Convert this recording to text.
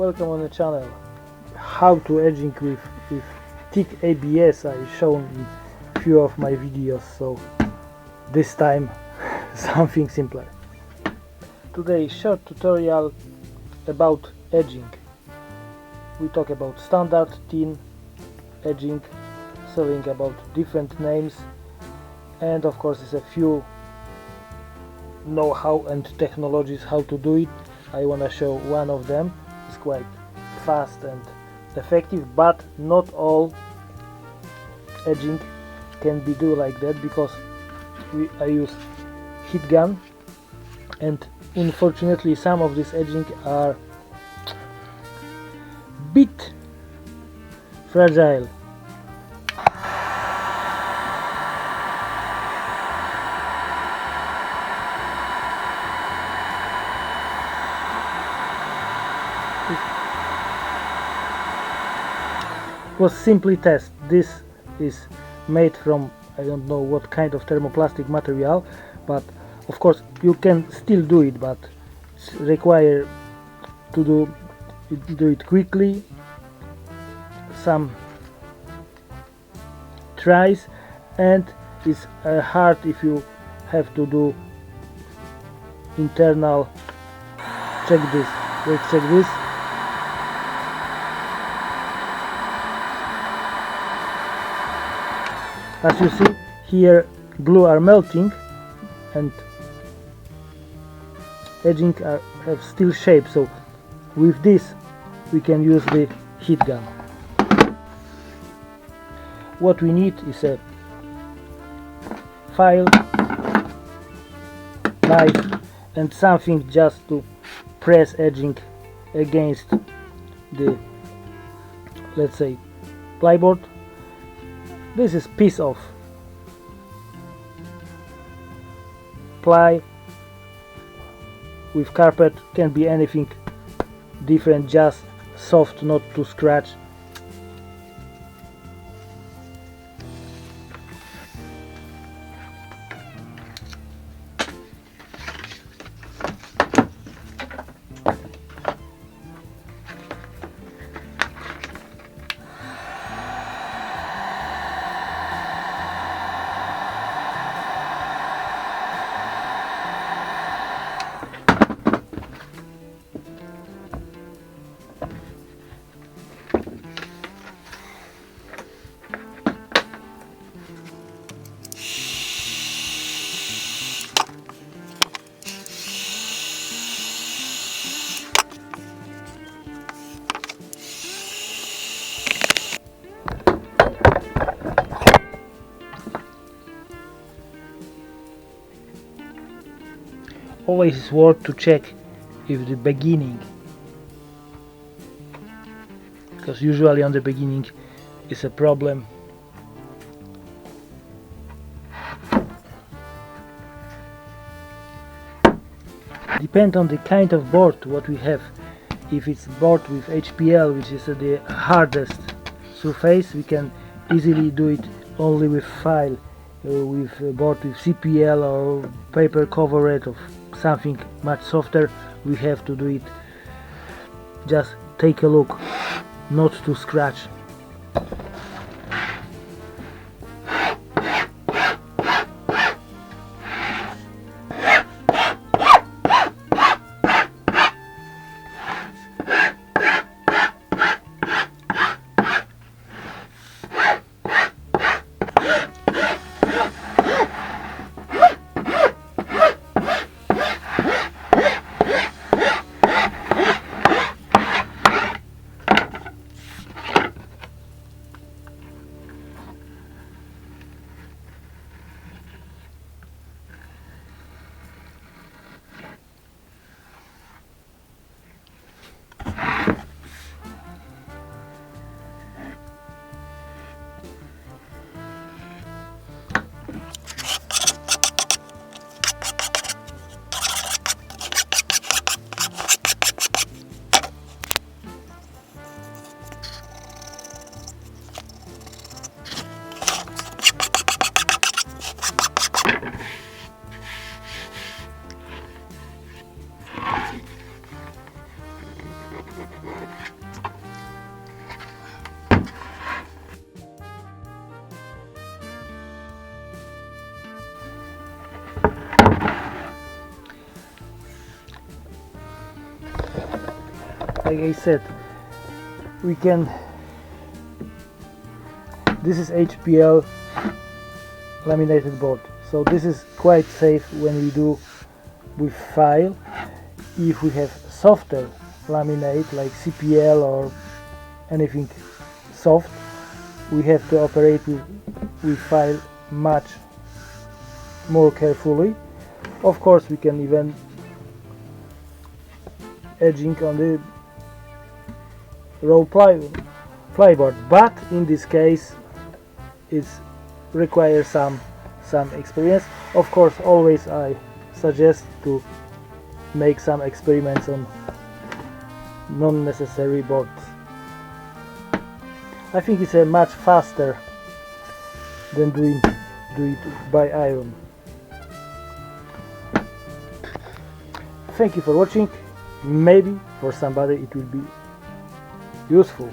Welcome on the channel. How to edging with thick ABS I shown in few of my videos, so this time something simpler. Today short tutorial about edging. We talk about standard thin edging, selling about different names, and of course it's a few know-how and technologies how to do it. I want to show one of them. It's quite fast and effective, but not all edging can be do like that, because I use heat gun, and unfortunately some of this edging are bit fragile. Was simply test. This is made from, I don't know what kind of thermoplastic material, but of course you can still do it, but it's require to do it quickly, some tries, and it's hard if you have to do internal. Check this. Let's check this. As you see here, glue are melting and edging have still shape, so with this we can use the heat gun. What we need is a file, knife, and something just to press edging against the, let's say, plyboard. This is piece of ply with carpet, can be anything different, just soft, not to scratch. Always is worth to check if the beginning, because usually on the beginning is a problem. Depend on the kind of board what we have. If it's board with HPL, which is the hardest surface, we can easily do it only with file. With a board with CPL or paper covered or something much softer, we have to do it. Just take a look, not to scratch. like I said, we can, this is HPL laminated board, so this is quite safe when we do with file. If we have softer laminate like CPL or anything soft, we have to operate with file much more carefully. Of course, we can even edging on the raw plyboard, but in this case it requires some experience. Of course, always I suggest to make some experiments on non-necessary boards. I think it's a much faster than do it by iron. Thank you for watching. Maybe for somebody it will be useful.